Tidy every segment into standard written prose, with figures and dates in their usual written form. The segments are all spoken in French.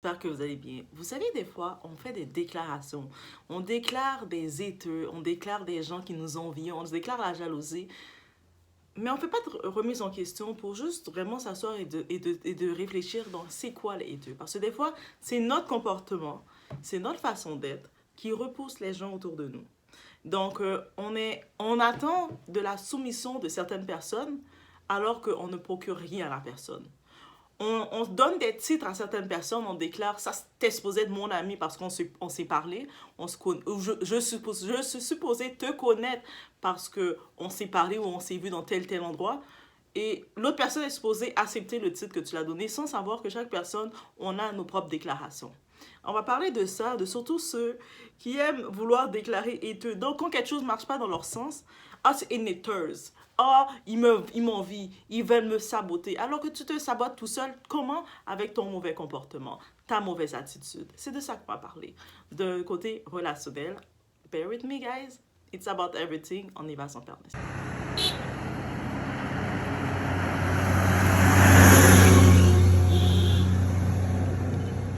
J'espère que vous allez bien. Vous savez, des fois, on fait des déclarations. On déclare des haineux, on déclare des gens qui nous envient, on déclare la jalousie. Mais on ne fait pas de remise en question pour juste vraiment s'asseoir et de réfléchir dans c'est quoi les haineux. Parce que des fois, c'est notre comportement, c'est notre façon d'être qui repousse les gens autour de nous. Donc, on attend de la soumission de certaines personnes alors qu'on ne procure rien à la personne. On donne des titres à certaines personnes, on déclare ça t'es supposé être mon ami parce qu'on s'est parlé, je suis supposé te connaître parce que on s'est parlé ou on s'est vu dans tel endroit. Et l'autre personne est supposée accepter le titre que tu l'as donné sans savoir que chaque personne, on a nos propres déclarations. On va parler de ça, de surtout ceux qui aiment vouloir déclarer haineux. Donc, quand quelque chose ne marche pas dans leur sens, ah, c'est haters. Ah, ils m'envient, ils veulent me saboter. Alors que tu te sabotes tout seul, comment? Avec ton mauvais comportement, ta mauvaise attitude. C'est de ça qu'on va parler. De côté relationnel, bear with me, guys. It's about everything. On y va sans perdre.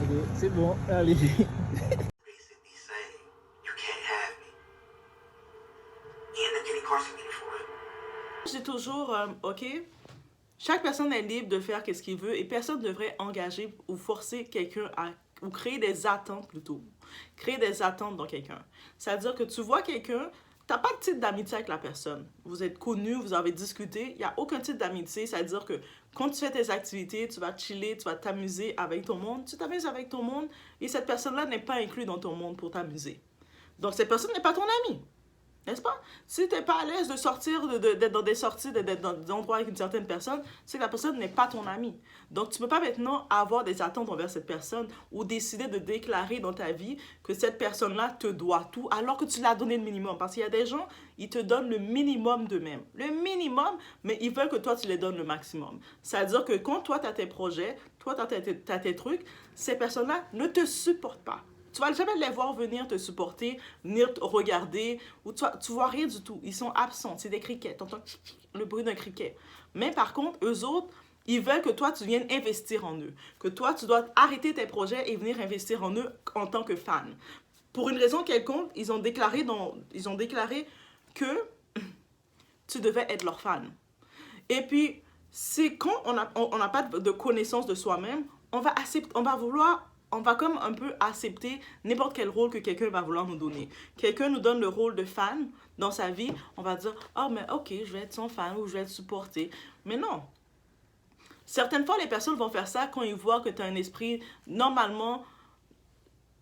Ok, c'est bon, allez. Basically saying, you can't have me. He ended up getting incarcerated for it. Je dis toujours, ok, chaque personne est libre de faire ce qu'il veut et personne ne devrait engager ou forcer quelqu'un à, ou créer des attentes plutôt. Créer des attentes dans quelqu'un. C'est-à-dire que tu vois quelqu'un, tu n'as pas de titre d'amitié avec la personne. Vous êtes connus, vous avez discuté, il n'y a aucun titre d'amitié. C'est-à-dire que quand tu fais tes activités, tu vas chiller, tu vas t'amuser avec ton monde, tu t'amuses avec ton monde et cette personne-là n'est pas inclue dans ton monde pour t'amuser. Donc cette personne n'est pas ton ami. N'est-ce pas? Si tu n'es pas à l'aise de sortir, d'être dans des sorties, d'être dans des endroits avec une certaine personne, c'est que la personne n'est pas ton ami. Donc, tu ne peux pas maintenant avoir des attentes envers cette personne ou décider de déclarer dans ta vie que cette personne-là te doit tout alors que tu l'as donné le minimum. Parce qu'il y a des gens, ils te donnent le minimum d'eux-mêmes. Le minimum, mais ils veulent que toi, tu les donnes le maximum. C'est-à-dire que quand toi, tu as tes projets, toi, tu as tes trucs, ces personnes-là ne te supportent pas. Tu vas jamais les voir venir te supporter, venir te regarder, ou tu vois rien du tout. Ils sont absents, c'est des criquets. Tu entends le bruit d'un criquet. Mais par contre, eux autres, ils veulent que toi, tu viennes investir en eux. Que toi, tu dois arrêter tes projets et venir investir en eux en tant que fan. Pour une raison quelconque, ils ont déclaré que tu devais être leur fan. Et puis, c'est quand on n'a pas de connaissance de soi-même, on va vouloir on va comme un peu accepter n'importe quel rôle que quelqu'un va vouloir nous donner. Quelqu'un nous donne le rôle de fan dans sa vie, on va dire « Ah, oh, mais ok, je vais être son fan ou je vais être supporté. » Mais non. Certaines fois, les personnes vont faire ça quand ils voient que tu as un esprit normalement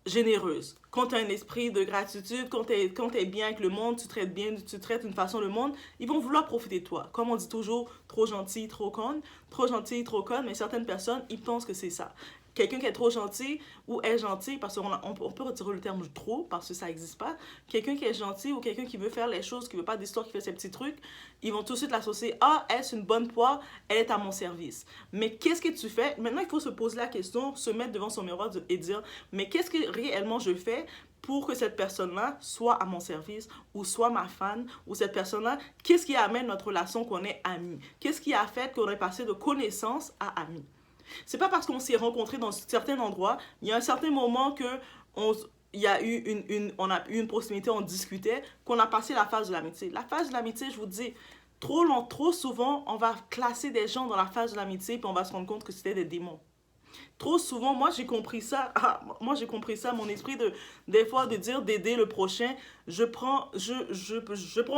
généreuse. Quand tu as un esprit de gratitude, quand tu es bien avec le monde, tu traites bien, tu traites d'une façon le monde, ils vont vouloir profiter de toi. Comme on dit toujours, trop gentil, trop conne, trop gentil, trop conne, mais certaines personnes, ils pensent que c'est ça. Quelqu'un qui est trop gentil ou est gentil, parce qu'on peut retirer le terme trop, parce que ça n'existe pas. Quelqu'un qui est gentil ou quelqu'un qui veut faire les choses, qui veut pas d'histoire, qui fait ses petits trucs, ils vont tout de suite l'associer. Ah, elle, c'est une bonne poire, elle est à mon service. Mais qu'est-ce que tu fais? Maintenant, il faut se poser la question, se mettre devant son miroir et dire, mais qu'est-ce que réellement je fais pour que cette personne-là soit à mon service ou soit ma fan ou cette personne-là, qu'est-ce qui amène notre relation qu'on est amis? Qu'est-ce qui a fait qu'on est passé de connaissance à amis? C'est pas parce qu'on s'est rencontrés dans certains endroits, il y a un certain moment que il y a eu on a eu une proximité, on discutait, qu'on a passé la phase de l'amitié. La phase de l'amitié, je vous dis, trop souvent, on va classer des gens dans la phase de l'amitié puis on va se rendre compte que c'était des démons. Trop souvent, moi j'ai compris ça, mon esprit des fois de dire d'aider le prochain, je prends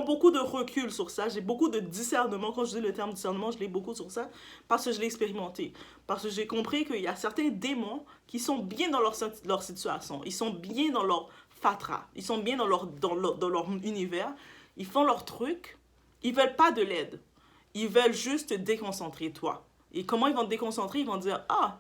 beaucoup de recul sur ça, j'ai beaucoup de discernement, quand je dis le terme discernement, je l'ai beaucoup sur ça, parce que je l'ai expérimenté, parce que j'ai compris qu'il y a certains démons qui sont bien dans leur situation, ils sont bien dans leur fatra, ils sont bien dans leur univers, ils font leur truc, ils veulent pas de l'aide, ils veulent juste te déconcentrer toi. Et comment ils vont te déconcentrer? Ils vont dire, ah,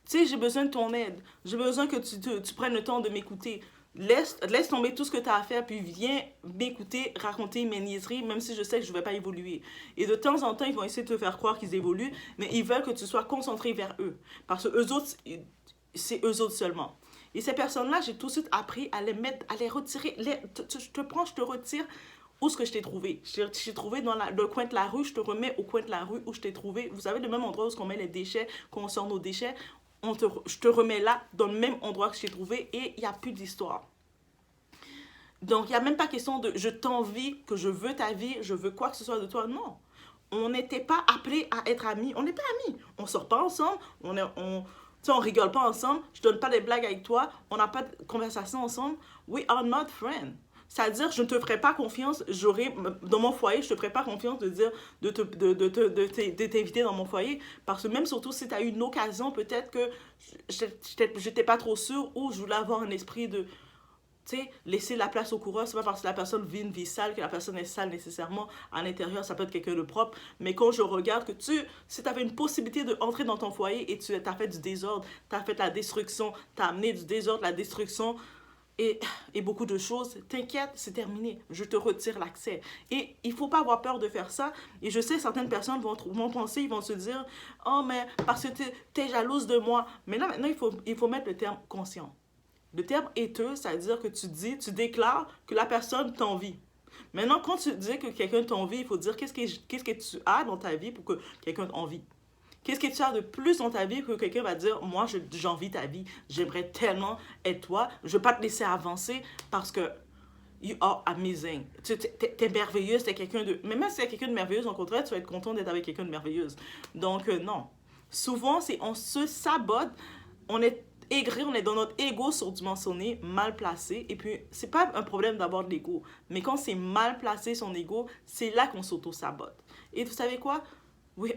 tu sais, j'ai besoin de ton aide. J'ai besoin que tu prennes le temps de m'écouter. Laisse tomber tout ce que tu as à faire, puis viens m'écouter, raconter mes niaiseries, même si je sais que je ne vais pas évoluer. Et de temps en temps, ils vont essayer de te faire croire qu'ils évoluent, mais ils veulent que tu sois concentré vers eux. Parce que eux autres, c'est eux autres seulement. Et ces personnes-là, j'ai tout de suite appris à les mettre, à les retirer. Je te prends, je te retire. Où est-ce que je t'ai trouvé? Je t'ai trouvé dans le coin de la rue, je te remets au coin de la rue où je t'ai trouvé. Vous savez, le même endroit où on met les déchets, qu'on sort nos déchets. je te remets là, dans le même endroit que je t'ai trouvé, et il n'y a plus d'histoire. Donc, il n'y a même pas question de je t'envie, que je veux ta vie, je veux quoi que ce soit de toi. Non. On n'était pas appelés à être amis. On n'est pas amis. On sort pas ensemble. On rigole pas ensemble. Je donne pas des blagues avec toi. On n'a pas de conversation ensemble. We are not friends. C'est-à-dire, je ne te ferai pas confiance. Dans mon foyer, je te ferai pas confiance de t'inviter dans mon foyer. Parce que même surtout si tu as eu une occasion, peut-être que je n'étais pas trop sûre ou je voulais avoir un esprit de, tu sais, laisser la place au coureur. C'est pas parce que la personne vit une vie sale que la personne est sale nécessairement. À l'intérieur, ça peut être quelqu'un de propre. Mais quand je regarde que si tu avais une possibilité d'entrer dans ton foyer et tu as fait du désordre, tu as fait la destruction, tu as amené du désordre, la destruction et beaucoup de choses, t'inquiète, c'est terminé. Je te retire l'accès. Et il faut pas avoir peur de faire ça. Et je sais, certaines personnes vont penser, ils vont se dire, oh, mais parce que t'es jalouse de moi. Mais là, maintenant, il faut mettre le terme conscient. Le terme haiteux, c'est-à-dire que tu déclares que la personne t'envie. Maintenant, quand tu dis que quelqu'un t'envie, il faut dire qu'est-ce que tu as dans ta vie pour que quelqu'un t'envie. Qu'est-ce que tu as de plus dans ta vie que quelqu'un va dire, moi, j'envie ta vie, j'aimerais tellement être toi, je ne veux pas te laisser avancer parce que you are amazing. T'es merveilleuse, t'es quelqu'un de... Mais même si t'es quelqu'un de merveilleuse, au contraire, tu vas être content d'être avec quelqu'un de merveilleuse. Donc, non. Souvent, on se sabote, on est aigri, on est dans notre ego surdimensionné, mal placé. Et puis, c'est pas un problème d'avoir de l'ego. Mais quand c'est mal placé, son ego, c'est là qu'on s'auto-sabote. Et vous savez quoi? Oui,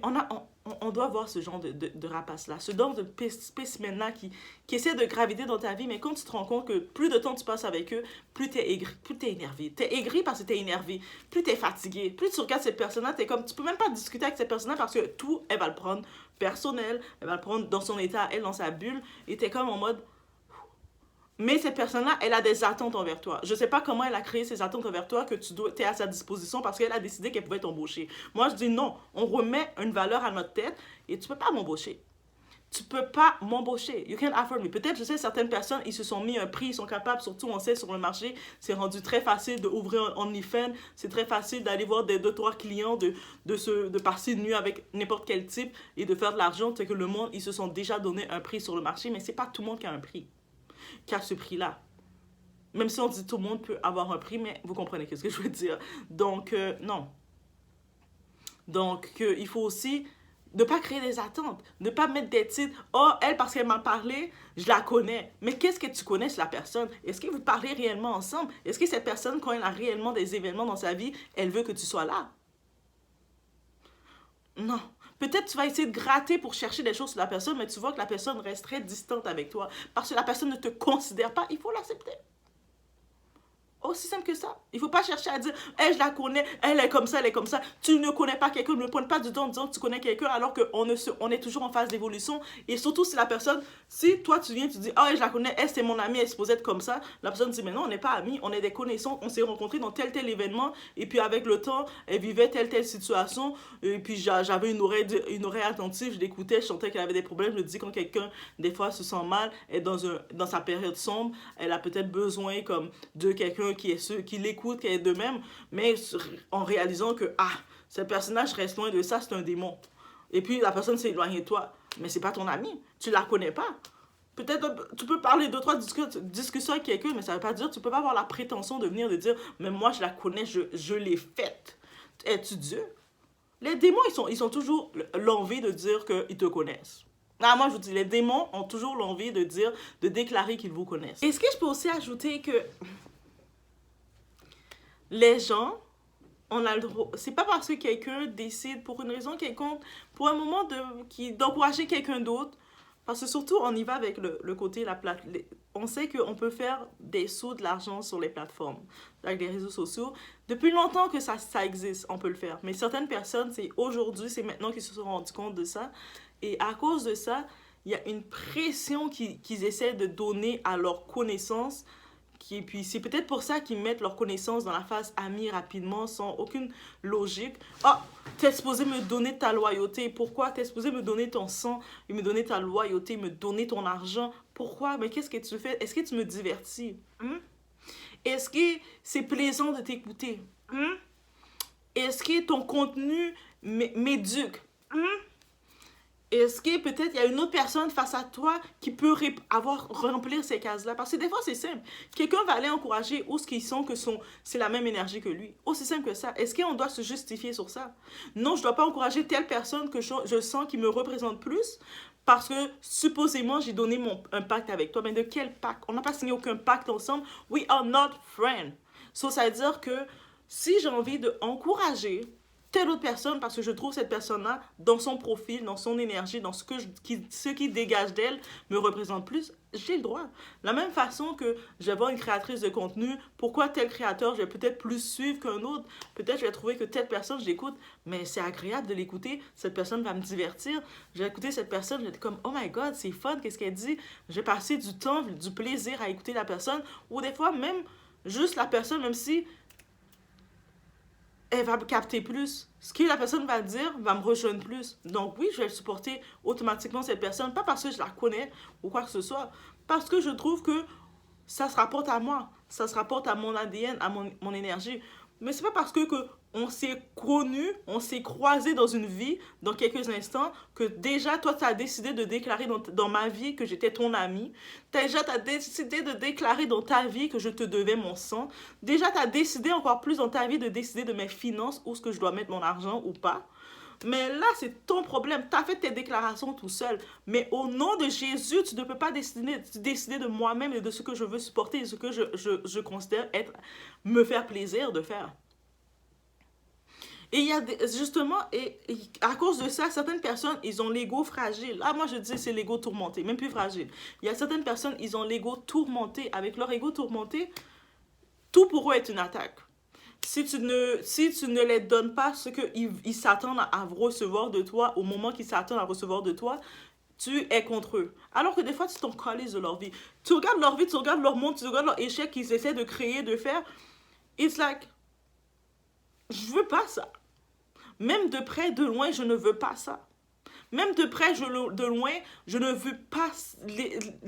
on doit voir ce genre de rapace-là, ce genre de spécimen-là qui essaie de graviter dans ta vie, mais quand tu te rends compte que plus de temps tu passes avec eux, plus t'es aigri, plus t'es énervé. T'es aigri parce que t'es énervé, plus t'es fatigué, plus tu regardes cette personne-là, t'es comme, tu peux même pas discuter avec cette personne-là parce que tout, elle va le prendre personnel, elle va le prendre dans son état, elle, dans sa bulle, et t'es comme en mode... Mais cette personne-là, elle a des attentes envers toi. Je ne sais pas comment elle a créé ces attentes envers toi que tu es à sa disposition parce qu'elle a décidé qu'elle pouvait t'embaucher. Moi, je dis non. On remet une valeur à notre tête et tu ne peux pas m'embaucher. Tu ne peux pas m'embaucher. You can't afford me. Peut-être, je sais, certaines personnes, ils se sont mis un prix, ils sont capables, surtout on sait sur le marché, c'est rendu très facile d'ouvrir un OnlyFans, c'est très facile d'aller voir des 2-3 clients, de passer une nuit avec n'importe quel type et de faire de l'argent. C'est que le monde, ils se sont déjà donné un prix sur le marché, mais ce n'est pas tout le monde qui a un prix. Qu'à ce prix-là. Même si on dit tout le monde peut avoir un prix, mais vous comprenez ce que je veux dire. Donc, non. Donc, il faut aussi ne pas créer des attentes, ne pas mettre des titres. Oh, elle, parce qu'elle m'a parlé, je la connais. Mais qu'est-ce que tu connais sur la personne? Est-ce que vous parlez réellement ensemble? Est-ce que cette personne, quand elle a réellement des événements dans sa vie, elle veut que tu sois là? Non. Peut-être tu vas essayer de gratter pour chercher des choses sur la personne, mais tu vois que la personne reste très distante avec toi. Parce que la personne ne te considère pas, il faut l'accepter. Aussi simple que ça. Il ne faut pas chercher à dire, hey, je la connais, elle est comme ça, elle est comme ça. Tu ne connais pas quelqu'un, ne pointe pas du temps en disant que tu connais quelqu'un alors qu'on est toujours en phase d'évolution. Et surtout si la personne, si toi tu viens, tu dis, ah, je la connais, elle c'est mon amie, elle est supposée être comme ça. La personne dit, mais non, on n'est pas amis, on est des connaissances, on s'est rencontrés dans tel événement. Et puis avec le temps, elle vivait telle situation. Et puis j'avais une oreille attentive, je l'écoutais, je sentais qu'elle avait des problèmes. Je me dis, quand quelqu'un, des fois, se sent mal, est dans sa période sombre, elle a peut-être besoin comme de quelqu'un qui l'écoute, qui est de même, mais en réalisant que, ce personnage reste loin de ça, c'est un démon. Et puis, la personne s'est éloignée de toi. Mais c'est pas ton ami. Tu la connais pas. Peut-être, tu peux parler 2-3 discussions avec quelqu'un, mais ça veut pas dire, tu peux pas avoir la prétention de venir de dire, mais moi, je la connais, je l'ai faite. Es-tu Dieu? Les démons, ils sont toujours l'envie de dire qu'ils te connaissent. Moi, je vous dis, les démons ont toujours l'envie de déclarer qu'ils vous connaissent. Est-ce que je peux aussi ajouter que les gens, on a le droit. C'est pas parce que quelqu'un décide pour une raison quelconque, pour un moment d'encourager quelqu'un d'autre. Parce que surtout, on y va avec le côté, on sait qu'on peut faire des sous, de l'argent sur les plateformes, avec les réseaux sociaux. Depuis longtemps que ça existe, on peut le faire. Mais certaines personnes, c'est aujourd'hui, c'est maintenant qu'ils se sont rendus compte de ça. Et à cause de ça, il y a une pression qu'ils essaient de donner à leurs connaissances. Et puis, c'est peut-être pour ça qu'ils mettent leurs connaissances dans la phase amie rapidement, sans aucune logique. T'es supposé me donner ta loyauté. Pourquoi? T'es supposé me donner ton sang, et me donner ta loyauté, me donner ton argent. Pourquoi? Mais qu'est-ce que tu fais? Est-ce que tu me divertis? Est-ce que c'est plaisant de t'écouter? Est-ce que ton contenu m'éduque? est-ce que peut-être il y a une autre personne face à toi qui peut remplir ces cases-là? Parce que des fois, c'est simple. Quelqu'un va aller encourager où ce qu'ils sont que c'est la même énergie que lui. Aussi simple que ça. Est-ce qu'on doit se justifier sur ça? Non, je ne dois pas encourager telle personne que je sens qui me représente plus parce que supposément j'ai donné un pacte avec toi. Mais de quel pacte? On n'a pas signé aucun pacte ensemble. We are not friends. So, ça veut dire que si j'ai envie d'encourager telle autre personne parce que je trouve cette personne-là, dans son profil, dans son énergie, dans ce qui dégage d'elle, me représente plus, j'ai le droit. De la même façon que je vais voir une créatrice de contenu, pourquoi tel créateur, je vais peut-être plus suivre qu'un autre, peut-être je vais trouver que telle personne, je l'écoute, mais c'est agréable de l'écouter, cette personne va me divertir, je vais écouter cette personne, je vais être comme, oh my god, c'est fun, qu'est-ce qu'elle dit, je vais passer du temps, du plaisir à écouter la personne, ou des fois même, juste la personne, même si elle va me capter plus. Ce que la personne va dire va me rejoindre plus. Donc oui, je vais supporter automatiquement cette personne, pas parce que je la connais ou quoi que ce soit, parce que je trouve que ça se rapporte à moi, ça se rapporte à mon ADN, à mon énergie. Mais c'est pas parce que on s'est connus, on s'est croisés dans une vie, dans quelques instants, que déjà, toi, tu as décidé de déclarer dans ma vie que j'étais ton ami. Déjà, tu as décidé de déclarer dans ta vie que je te devais mon sang. Déjà, tu as décidé encore plus dans ta vie de décider de mes finances, où est-ce que je dois mettre mon argent ou pas. Mais là, c'est ton problème. Tu as fait tes déclarations tout seul. Mais au nom de Jésus, tu ne peux pas décider de moi-même et de ce que je veux supporter et ce que je considère être me faire plaisir de faire. Et il y a justement, et à cause de ça, certaines personnes, ils ont l'ego fragile. Ah, moi, je dis c'est l'ego tourmenté, même plus fragile. Il y a certaines personnes, ils ont l'ego tourmenté. Avec leur ego tourmenté, tout pour eux est une attaque. Si tu ne les donnes pas ce qu'ils s'attendent à recevoir de toi, au moment qu'ils s'attendent à recevoir de toi, tu es contre eux. Alors que des fois, tu t'en calises de leur vie. Tu regardes leur vie, tu regardes leur monde, tu regardes leur échec qu'ils essaient de créer, de faire. It's like, je veux pas ça. Même de près, de loin, je ne veux pas ça. Même de près, de loin, je ne veux pas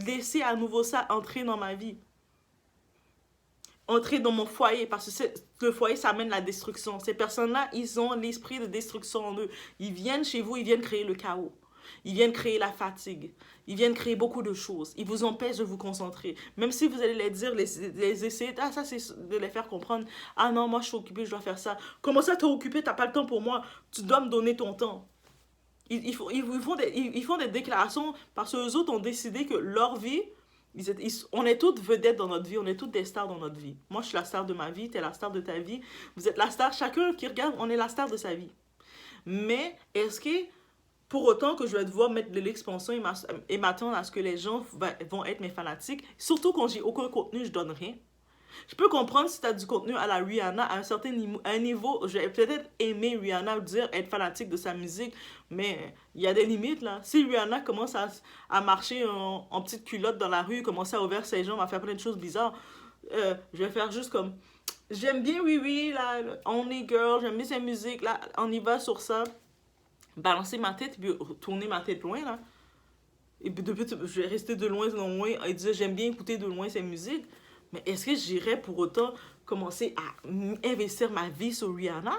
laisser à nouveau ça entrer dans ma vie. Entrer dans mon foyer, parce que le foyer, ça amène la destruction. Ces personnes-là, ils ont l'esprit de destruction en eux. Ils viennent chez vous, ils viennent créer le chaos. Ils viennent créer la fatigue. Ils viennent créer beaucoup de choses. Ils vous empêchent de vous concentrer. Même si vous allez les dire, les essayer, ah, ça, c'est de les faire comprendre. Ah non, moi, je suis occupée, je dois faire ça. Comment ça, t'es occupé, t'as pas le temps pour moi? Tu dois me donner ton temps. Ils font des déclarations parce que les autres ont décidé que leur vie, on est toutes vedettes dans notre vie, on est toutes des stars dans notre vie. Moi, je suis la star de ma vie, t'es la star de ta vie. Vous êtes la star, chacun qui regarde, on est la star de sa vie. Mais est-ce que pour autant que je vais devoir mettre de l'expansion et m'attendre à ce que les gens vont être mes fanatiques, surtout quand j'ai aucun contenu, je donne rien. Je peux comprendre si tu as du contenu à la Rihanna, à un certain niveau, je vais peut-être aimer Rihanna, dire être fanatique de sa musique, mais il y a des limites là. Si Rihanna commence à marcher en petite culotte dans la rue, commencer à ouvrir ses jambes, à faire plein de choses bizarres, je vais faire juste comme, j'aime bien oui, là, Only Girl, j'aime bien sa musique, là, on y va sur ça. Balancer ma tête, puis tourner ma tête loin, là. Et puis depuis, je vais rester de loin et dire j'aime bien écouter de loin ces musiques. Mais est-ce que j'irais pour autant commencer à investir ma vie sur Rihanna?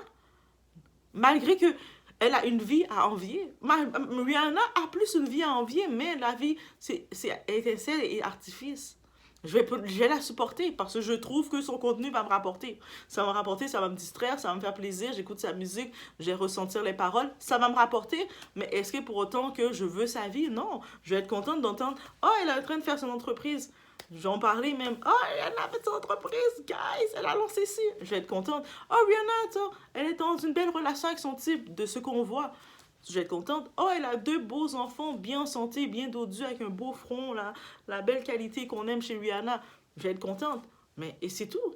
Malgré que elle a une vie à envier. Rihanna a plus une vie à envier, mais la vie, c'est étincelle et artifice. Je vais la supporter parce que je trouve que son contenu va me rapporter. Ça va me rapporter, ça va me distraire, ça va me faire plaisir, j'écoute sa musique, je vais ressentir les paroles, ça va me rapporter. Mais est-ce que pour autant que je veux sa vie? Non. Je vais être contente d'entendre « Oh, elle est en train de faire son entreprise. » J'en parlais même « Oh, elle a fait son entreprise, guys, elle a lancé ci. » Je vais être contente « Oh, Rihanna, attends, elle est dans une belle relation avec son type, de ce qu'on voit. » Je vais être contente. Oh, elle a 2 beaux enfants, bien en santé, bien dodus, avec un beau front, là, la belle qualité qu'on aime chez Rihanna. Je vais être contente. Mais, et c'est tout.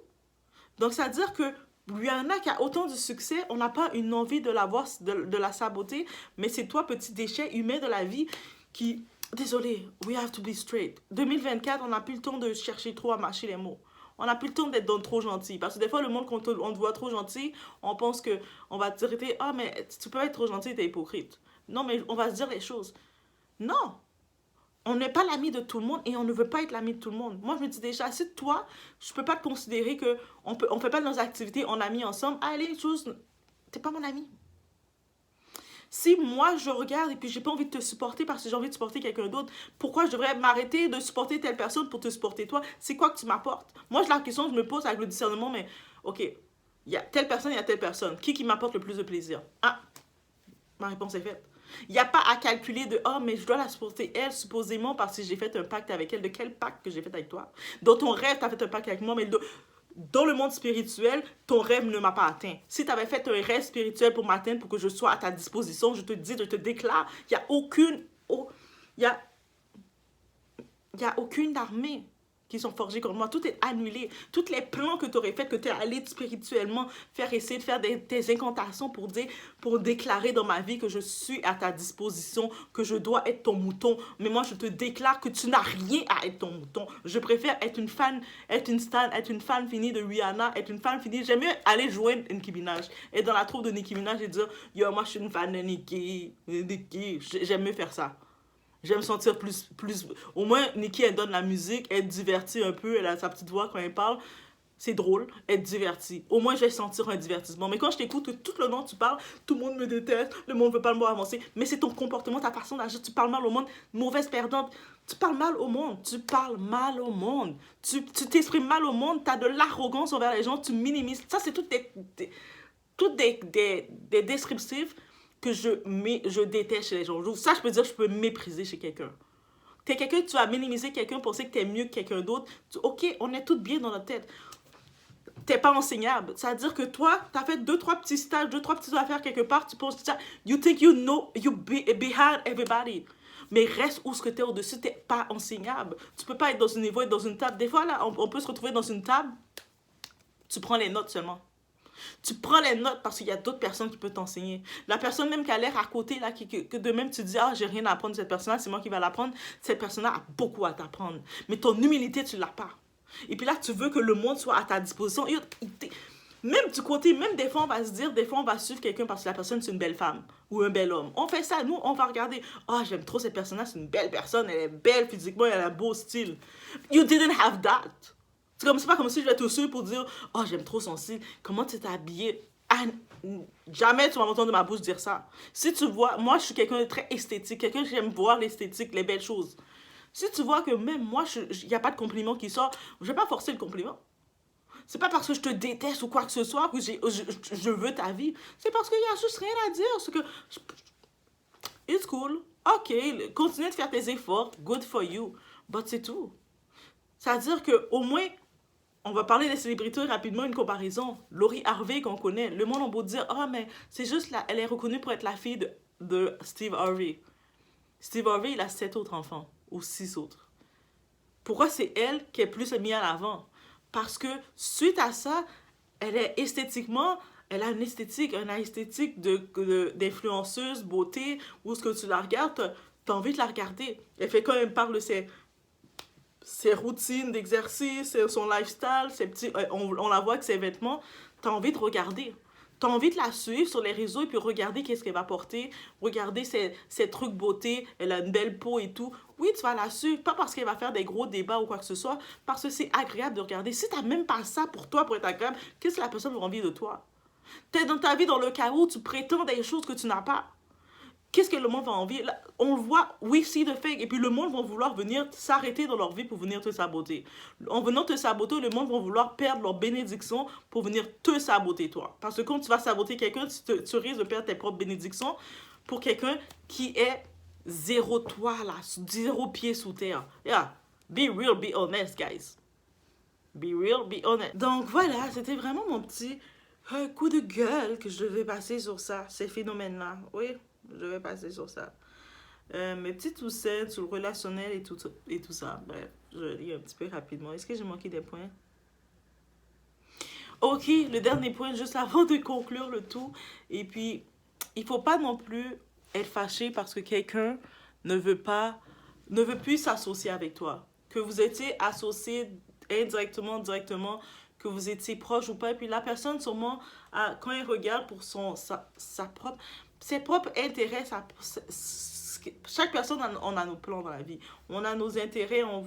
Donc, ça veut dire que Rihanna qui a autant de succès, on n'a pas une envie de la voir, de la saboter, mais c'est toi, petit déchet humain de la vie, qui... Désolé, we have to be straight. 2024, on n'a plus le temps de chercher trop à mâcher les mots. On n'a plus le temps d'être trop gentil. Parce que des fois, le monde, quand on te voit trop gentil, on pense qu'on va te traiter « Ah, mais tu peux être trop gentil, t'es hypocrite. » Non, mais on va se dire les choses. Non. On n'est pas l'ami de tout le monde et on ne veut pas être l'ami de tout le monde. Moi, je me dis déjà, si toi, je ne peux pas te considérer qu'on ne fait pas nos activités en amis ensemble. Allez, chose, t'es pas mon ami. Si moi, je regarde et puis j'ai pas envie de te supporter parce que j'ai envie de supporter quelqu'un d'autre, pourquoi je devrais m'arrêter de supporter telle personne pour te supporter toi? C'est quoi que tu m'apportes? Moi, la question que je me pose avec le discernement, mais ok, il y a telle personne, il y a telle personne. Qui m'apporte le plus de plaisir? Ah, ma réponse est faite. Il n'y a pas à calculer de « Oh, mais je dois la supporter, elle, supposément, parce que j'ai fait un pacte avec elle. » De quel pacte que j'ai fait avec toi? Dans ton rêve, tu as fait un pacte avec moi, mais dans le monde spirituel, ton rêve ne m'a pas atteint. Si tu avais fait un rêve spirituel pour m'atteindre, pour que je sois à ta disposition, je te dis, je te déclare, il n'y a aucune... Il y a aucune armée qui sont forgés contre moi. Tout est annulé. Tous les plans que tu aurais fait, que tu es allé spirituellement faire, essayer de faire des incantations pour déclarer dans ma vie que je suis à ta disposition, que je dois être ton mouton. Mais moi, je te déclare que tu n'as rien à être ton mouton. Je préfère être une fan, être une stan, être une fan finie de Rihanna, être une fan finie. J'aime mieux aller jouer Nicki Minaj. Être dans la troupe de Nicki Minaj et dire, yo, moi, je suis une fan de Nicki. J'aime mieux faire ça. J'aime sentir plus... Au moins, Nicki, elle donne la musique, elle divertit un peu, elle a sa petite voix quand elle parle. C'est drôle, elle divertit. Au moins, je vais sentir un divertissement. Mais quand je t'écoute, tout le long, tu parles, tout le monde me déteste, le monde ne veut pas me voir avancer. Mais c'est ton comportement, ta façon d'agir. Tu parles mal au monde, mauvaise perdante. Tu parles mal au monde, tu parles mal au monde. Tu t'exprimes mal au monde, tu as de l'arrogance envers les gens, tu minimises. Ça, c'est toutes des descriptifs que je déteste chez les gens. Ça, je peux dire, je peux mépriser chez quelqu'un. T'es quelqu'un, tu vas minimiser quelqu'un, penser que t'es mieux que quelqu'un d'autre. Ok, on est toutes bien dans notre tête. T'es pas enseignable. C'est-à-dire que toi, t'as fait 2-3 petits stages, 2-3 petites affaires quelque part, tu penses ça, you think you know, you behind everybody. Mais reste où ce que t'es au-dessus, t'es pas enseignable. Tu peux pas être dans un niveau, être dans une table. Des fois, là, on peut se retrouver dans une table, tu prends les notes seulement. Tu prends les notes parce qu'il y a d'autres personnes qui peuvent t'enseigner. La personne même qui a l'air à côté, là, que de même tu dis, ah, j'ai rien à apprendre de cette personne-là, c'est moi qui vais l'apprendre. Cette personne-là a beaucoup à t'apprendre. Mais ton humilité, tu l'as pas. Et puis là, tu veux que le monde soit à ta disposition. Même du côté, même des fois, on va se dire, des fois, on va suivre quelqu'un parce que la personne, c'est une belle femme ou un bel homme. On fait ça, nous, on va regarder. Ah, j'aime trop cette personne-là, c'est une belle personne, elle est belle physiquement, elle a un beau style. You didn't have that. C'est pas comme si je vais te suivre pour dire « Oh, j'aime trop son style. Comment tu t'es habillée? » Jamais tu vas m'entendre de ma bouche dire ça. Si tu vois, moi, je suis quelqu'un de très esthétique. Quelqu'un qui aime voir l'esthétique, les belles choses. Si tu vois que même moi, il n'y a pas de compliment qui sort, je vais pas forcer le compliment. C'est pas parce que je te déteste ou quoi que ce soit que je veux ta vie. C'est parce qu'il y a juste rien à dire. C'est que... It's cool. Ok, continue de faire tes efforts. Good for you. But c'est tout. C'est-à-dire qu'au moins... On va parler des célébrités rapidement, une comparaison. Lori Harvey qu'on connaît, le monde a beau dire « Ah, mais c'est juste, là, elle est reconnue pour être la fille de Steve Harvey. » Steve Harvey, il a 7 autres enfants, ou 6 autres. Pourquoi c'est elle qui est plus mise à l'avant? Parce que suite à ça, elle est esthétiquement, elle a une esthétique d'influenceuse, beauté, où ce que tu la regardes, t'as envie de la regarder. Elle fait quand même parle de ses routines d'exercice, son lifestyle, ses petits, on la voit avec ses vêtements, t'as envie de regarder. T'as envie de la suivre sur les réseaux et puis regarder qu'est-ce qu'elle va porter, regarder ses trucs beauté, elle a une belle peau et tout. Oui, tu vas la suivre, pas parce qu'elle va faire des gros débats ou quoi que ce soit, parce que c'est agréable de regarder. Si t'as même pas ça pour toi, pour être agréable, qu'est-ce que la personne a envie de toi? T'es dans ta vie dans le chaos, tu prétends des choses que tu n'as pas. Qu'est-ce que le monde va envie? Là, on le voit, we see the fake. Et puis le monde va vouloir venir s'arrêter dans leur vie pour venir te saboter. En venant te saboter, le monde va vouloir perdre leur bénédiction pour venir te saboter toi. Parce que quand tu vas saboter quelqu'un, tu risques de perdre tes propres bénédictions pour quelqu'un qui est zéro toi là, 0 pied sous terre. Yeah, be real, be honest, guys. Be real, be honest. Donc voilà, c'était vraiment mon petit coup de gueule que je devais passer sur ça, ces phénomènes-là. Oui. Je vais passer sur ça. Mes petites toucettes sur le relationnel et tout ça. Bref, je lis un petit peu rapidement. Est-ce que j'ai manqué des points? Ok, le dernier point, juste avant de conclure le tout. Et puis, il ne faut pas non plus être fâché parce que quelqu'un ne veut plus s'associer avec toi. Que vous étiez associé indirectement, directement, que vous étiez proche ou pas. Et puis la personne, sûrement, quand elle regarde pour ses propres intérêts, chaque personne, on a nos plans dans la vie. On a nos intérêts, on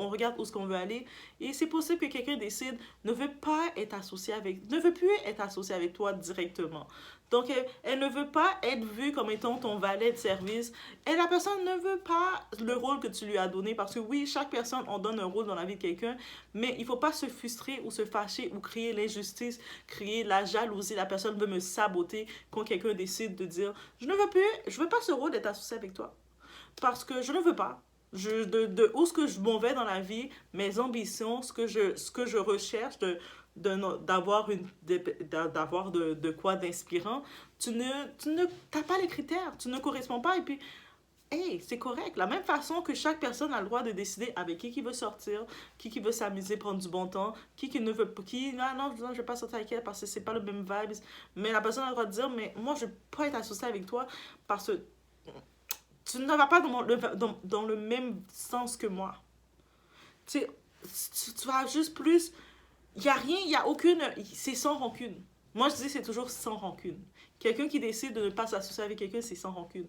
regarde où est-ce qu'on veut aller. Et c'est possible que quelqu'un décide, ne veut plus être associé avec toi directement. Donc, elle ne veut pas être vue comme étant ton valet de service. Et la personne ne veut pas le rôle que tu lui as donné. Parce que oui, chaque personne, on donne un rôle dans la vie de quelqu'un. Mais il ne faut pas se frustrer ou se fâcher ou créer l'injustice, créer la jalousie. La personne veut me saboter quand quelqu'un décide de dire « Je ne veux plus, je veux pas ce rôle d'être associé avec toi. Parce que je ne veux pas. » De où est-ce que je m'en vais dans la vie, mes ambitions, ce que je recherche d'avoir de quoi d'inspirant, tu ne t'as pas les critères, tu ne corresponds pas et puis hey, c'est correct. La même façon que chaque personne a le droit de décider avec qui veut sortir, qui veut s'amuser, prendre du bon temps, qui ne veut pas, non, je vais pas sortir avec elle parce que c'est pas le même vibes. Mais la personne a le droit de dire, mais moi, je veux pas être associée avec toi parce que tu ne vas pas dans le même sens que moi. Tu vas juste plus... Il n'y a rien, il n'y a aucune... C'est sans rancune. Moi, je dis c'est toujours sans rancune. Quelqu'un qui décide de ne pas s'associer avec quelqu'un, c'est sans rancune.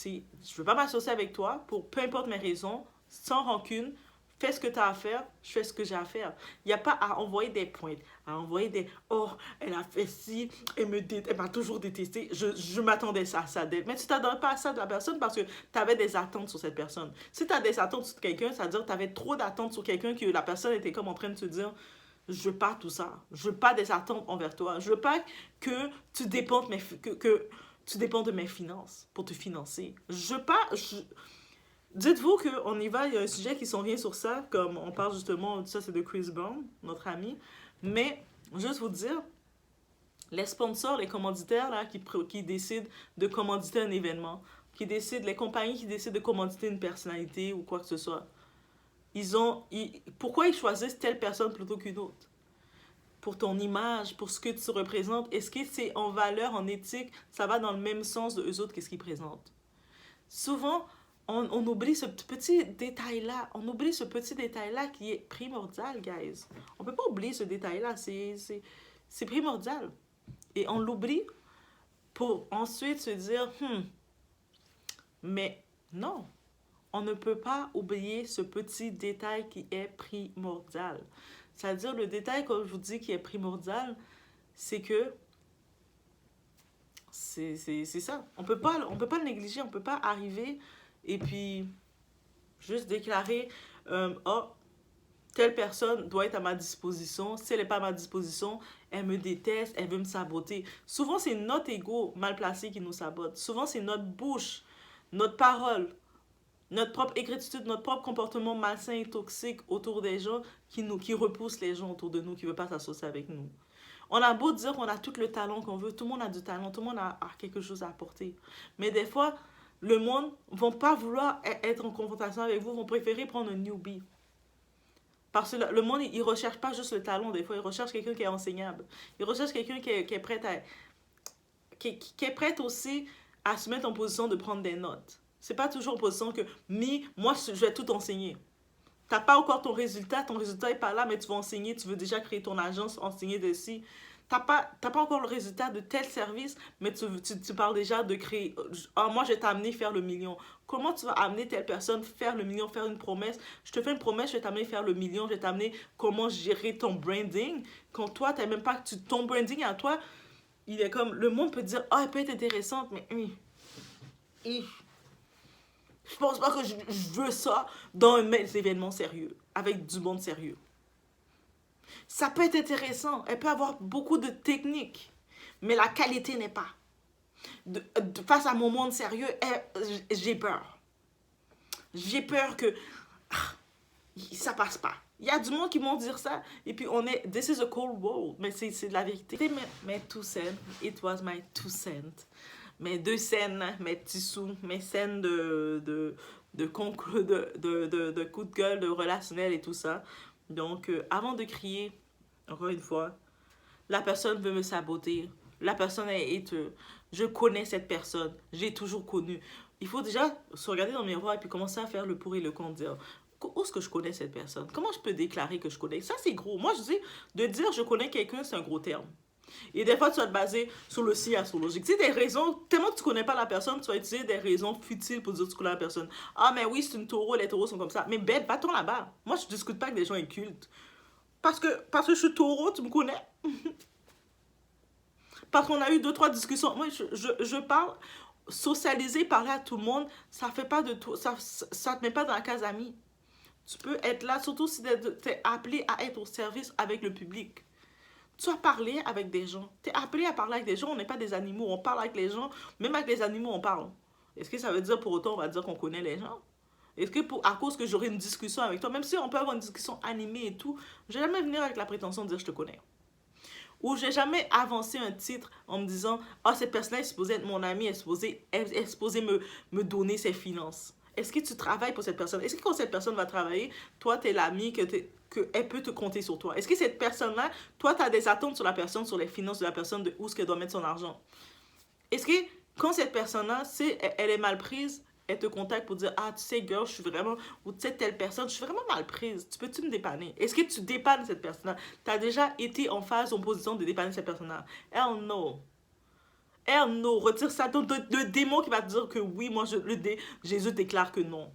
Je ne veux pas m'associer avec toi pour peu importe mes raisons, sans rancune. Fais ce que tu as à faire, je fais ce que j'ai à faire. Il n'y a pas à envoyer des pointes, à envoyer des « Oh, elle a fait ci, elle m'a toujours détesté, je m'attendais à ça d'elle. » Mais tu ne t'attendais pas à ça de la personne parce que tu avais des attentes sur cette personne. Si tu as des attentes sur quelqu'un, ça veut dire que tu avais trop d'attentes sur quelqu'un que la personne était comme en train de te dire « Je veux pas tout ça, je veux pas des attentes envers toi, je veux pas que tu dépendes tu dépendes de mes finances pour te financer. Je veux pas... Dites-vous qu'on y va, il y a un sujet qui s'en vient sur ça, comme on parle justement, ça c'est de Chris Brown, notre ami, mais juste vous dire, les sponsors, les commanditaires là, qui décident de commanditer un événement, les compagnies qui décident de commanditer une personnalité ou quoi que ce soit, pourquoi ils choisissent telle personne plutôt qu'une autre? Pour ton image, pour ce que tu représentes, est-ce que c'est en valeur, en éthique, ça va dans le même sens de eux autres qu'est-ce qu'ils présentent? Souvent, on oublie ce petit détail-là. On oublie ce petit détail-là qui est primordial, guys. On ne peut pas oublier ce détail-là. C'est primordial. Et on l'oublie pour ensuite se dire, mais non, on ne peut pas oublier ce petit détail qui est primordial. C'est-à-dire, le détail, comme je vous dis, qui est primordial, c'est que c'est ça. On peut pas le négliger, on ne peut pas arriver et puis juste déclarer oh, telle personne doit être à ma disposition. Si elle n'est pas à ma disposition, elle me déteste, elle veut me saboter. Souvent, c'est notre ego mal placé qui nous sabote. Souvent, c'est notre bouche, notre parole, notre propre écriture, notre propre comportement malsain et toxique autour des gens qui repousse les gens autour de nous, qui ne veulent pas s'associer avec nous. On a beau dire qu'on a tout le talent qu'on veut, tout le monde a du talent, tout le monde a quelque chose à apporter. Mais des fois, le monde ne va pas vouloir être en confrontation avec vous, vont préférer prendre un newbie. Parce que le monde, il ne recherche pas juste le talent, des fois, il recherche quelqu'un qui est enseignable. Il recherche quelqu'un qui est prêt qui est prêt aussi à se mettre en position de prendre des notes. C'est pas toujours en position que, moi, je vais tout enseigner. T'as pas encore ton résultat est pas là, mais tu vas enseigner, tu veux déjà créer ton agence, enseigner dessus. T'as pas encore le résultat de tel service, mais tu parles déjà de créer, moi je vais t'amener faire le million. Comment tu vas amener telle personne faire le million, faire une promesse? Je te fais une promesse, je vais t'amener faire le million, je vais t'amener comment gérer ton branding. Quand toi, t'as même pas, ton branding à toi, il est comme, le monde peut dire, elle peut être intéressante, mais je pense pas que je veux ça dans un événement sérieux, avec du monde sérieux. Ça peut être intéressant, elle peut avoir beaucoup de techniques, mais la qualité n'est pas. Face à mon monde sérieux, j'ai peur. J'ai peur que ça passe pas. Il y a du monde qui vont dire ça, et puis on est, this is a cold world, mais c'est de la vérité. Mes 2 cents, it was my 2 cents. Mes 2 scènes, mes petits sous, mes scènes de coup de gueule, de relationnel et tout ça. Donc, avant de crier, encore une fois, la personne veut me saboter, la personne est hateuse, je connais cette personne, j'ai toujours connu. Il faut déjà se regarder dans le miroir et puis commencer à faire le pour et le contre, dire où est-ce que je connais cette personne? Comment je peux déclarer que je connais? Ça, c'est gros. Moi, je dis, de dire je connais quelqu'un, c'est un gros terme. Et des fois, tu vas te baser sur le signe astrologique. Tu sais, des raisons, tellement que tu connais pas la personne, tu vas utiliser des raisons futiles pour dire que tu connais la personne. Ah, mais oui, c'est une taureau, les taureaux sont comme ça. Mais bête, va-t'en là-bas. Moi, je discute pas avec des gens incultes. Parce que je suis taureau, tu me connais. parce qu'on a eu 2-3 discussions. Moi, je parle, socialiser, parler à tout le monde, ça fait pas de tout, ça te met pas dans la case amie. Tu peux être là, surtout si tu es appelé à être au service avec le public. Tu as parlé avec des gens. Tu es appelé à parler avec des gens. On n'est pas des animaux. On parle avec les gens. Même avec les animaux, on parle. Est-ce que ça veut dire pour autant, on va dire qu'on connaît les gens? Est-ce que à cause que j'aurai une discussion avec toi, même si on peut avoir une discussion animée et tout, je vais jamais venir avec la prétention de dire je te connais. Ou je n'ai jamais avancé un titre en me disant « Ah, cette personne-là est supposée être mon amie, elle est supposée me donner ses finances. » Est-ce que tu travailles pour cette personne? Est-ce que quand cette personne va travailler, toi, tu es l'ami, qu'elle peut te compter sur toi? Est-ce que cette personne-là, toi, tu as des attentes sur la personne, sur les finances de la personne, de où est-ce qu'elle doit mettre son argent? Est-ce que quand cette personne-là, elle est mal prise, elle te contacte pour dire « Ah, tu sais, girl, je suis vraiment... » Ou tu sais, telle personne, je suis vraiment mal prise. Tu peux-tu me dépanner? Est-ce que tu dépannes cette personne-là? Tu as déjà été en phase, en position de dépanner cette personne-là? Hell no. Hell no. Retire ça. Le démon qui va te dire que oui, moi, Jésus déclare que non.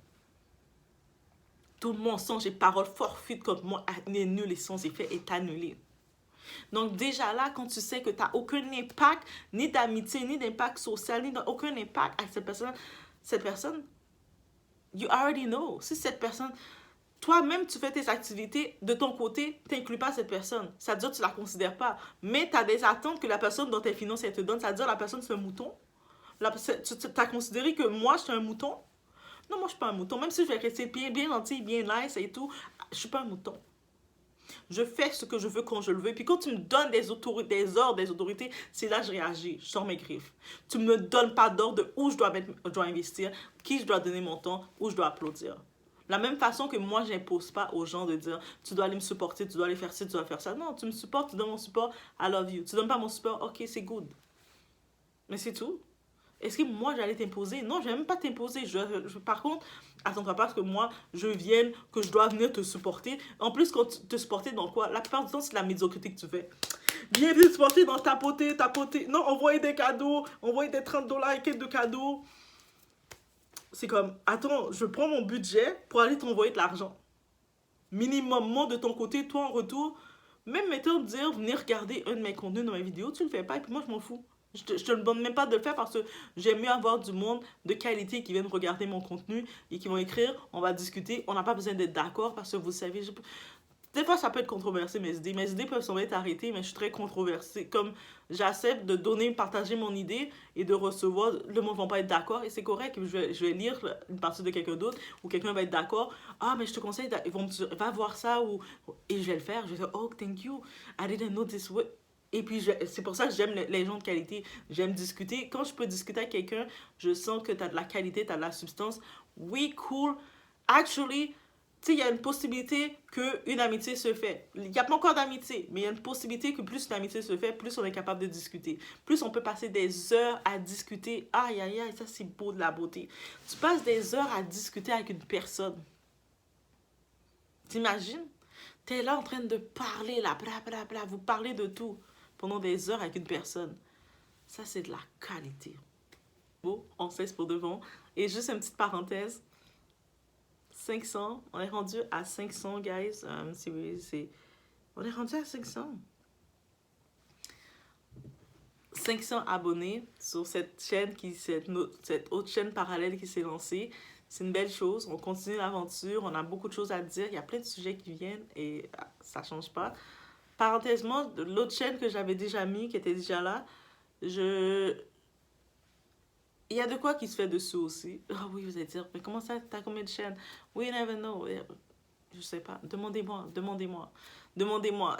Tout mensonge et parole forfait contre moi est nul et sans effet est annulé. Donc déjà là, quand tu sais que tu n'as aucun impact, ni d'amitié, ni d'impact social, ni aucun impact avec cette personne, you already know. Si cette personne, toi-même, tu fais tes activités, de ton côté, tu n'inclus pas cette personne. Ça veut dire que tu ne la considères pas. Mais tu as des attentes que la personne dont tes finances, elle te donne. Ça veut dire que la personne, c'est un mouton. Tu as considéré que moi, je suis un mouton. Non, moi, je ne suis pas un mouton. Même si je vais rester bien gentil, bien nice et tout, je ne suis pas un mouton. Je fais ce que je veux quand je le veux. Puis quand tu me donnes des ordres, des autorités, c'est là que je réagis. Je sors mes griffes. Tu ne me donnes pas d'ordre de où je dois investir, qui je dois donner mon temps, où je dois applaudir. La même façon que moi, je n'impose pas aux gens de dire « Tu dois aller me supporter, tu dois aller faire ci, tu dois faire ça. » Non, tu me supportes, tu donnes mon support, I love you. Tu ne donnes pas mon support, ok, c'est good. Mais c'est tout. Est-ce que moi, j'allais t'imposer? Non, je ne vais même pas t'imposer. Par contre, attends-toi pas que moi, que je dois venir te supporter. En plus, quand te supporter dans quoi? La plupart du temps, c'est la médiocrité que tu fais. Viens te supporter dans tapoter. Non, envoyer des cadeaux, envoyer des $30 et quelques de cadeaux. C'est comme, attends, je prends mon budget pour aller t'envoyer de l'argent. Minimum de ton côté, toi en retour. Même mettons dire, venir regarder un de mes contenus dans mes vidéos, tu le fais pas et puis moi, je m'en fous. Je te le demande même pas de le faire parce que j'aime mieux avoir du monde de qualité qui viennent regarder mon contenu et qui vont écrire, on va discuter, on n'a pas besoin d'être d'accord parce que vous savez, des fois ça peut être controversé mes idées peuvent sembler être arrêtées mais je suis très controversée, comme j'accepte de donner, partager mon idée et de recevoir, le monde ne va pas être d'accord et c'est correct, je vais lire une partie de quelqu'un d'autre ou quelqu'un va être d'accord, ah mais je te conseille, ils vont me dire, va voir ça et je vais le faire, je vais dire, oh thank you, I didn't know this way. Et puis, c'est pour ça que j'aime les gens de qualité. J'aime discuter. Quand je peux discuter avec quelqu'un, je sens que tu as de la qualité, tu as de la substance. Oui, cool. Actually, tu sais, il y a une possibilité qu'une amitié se fait. Il n'y a pas encore d'amitié, mais il y a une possibilité que plus une amitié se fait, plus on est capable de discuter. Plus on peut passer des heures à discuter. Aïe, aïe, aïe, ça c'est beau de la beauté. Tu passes des heures à discuter avec une personne. T'imagines? Tu es là en train de parler, là, bla, bla, bla. Vous parlez de tout pendant des heures avec une personne. Ça, c'est de la qualité. Bon, on cesse pour devant. Et juste une petite parenthèse. 500. On est rendu à 500, guys. On est rendu à 500. 500 abonnés sur cette chaîne, cette autre chaîne parallèle qui s'est lancée. C'est une belle chose. On continue l'aventure. On a beaucoup de choses à dire. Il y a plein de sujets qui viennent et ça ne change pas. Parenthèsement, l'autre chaîne que j'avais déjà mis, qui était déjà là, il y a de quoi qui se fait dessus aussi. Ah oui, vous allez dire, mais comment ça, t'as combien de chaînes? We never know. Je sais pas. Demandez-moi.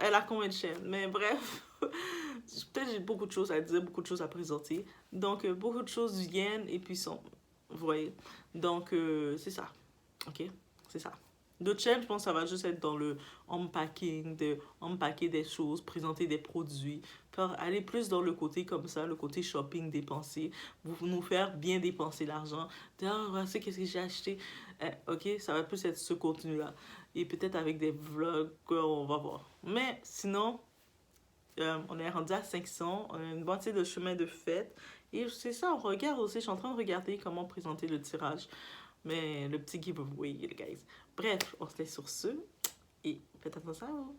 Elle a combien de chaînes? Mais bref, peut-être j'ai beaucoup de choses à dire, beaucoup de choses à présenter. Donc, beaucoup de choses viennent et puis sont... Vous voyez? Donc, c'est ça. OK? C'est ça. D'autres chaînes, je pense que ça va juste être dans le unpacking, unpacker des choses, présenter des produits, aller plus dans le côté comme ça, le côté shopping, dépenser, nous faire bien dépenser l'argent. Ah, voici qu'est-ce que j'ai acheté. Ok, ça va plus être ce contenu-là. Et peut-être avec des vlogs, on va voir. Mais sinon, on est rendu à 500, on a une moitié de chemin de fête. Et c'est ça, on regarde aussi, je suis en train de regarder comment présenter le tirage. Mais le petit giveaway, les guys. Bref, on se laisse sur ce. Et faites attention à vous.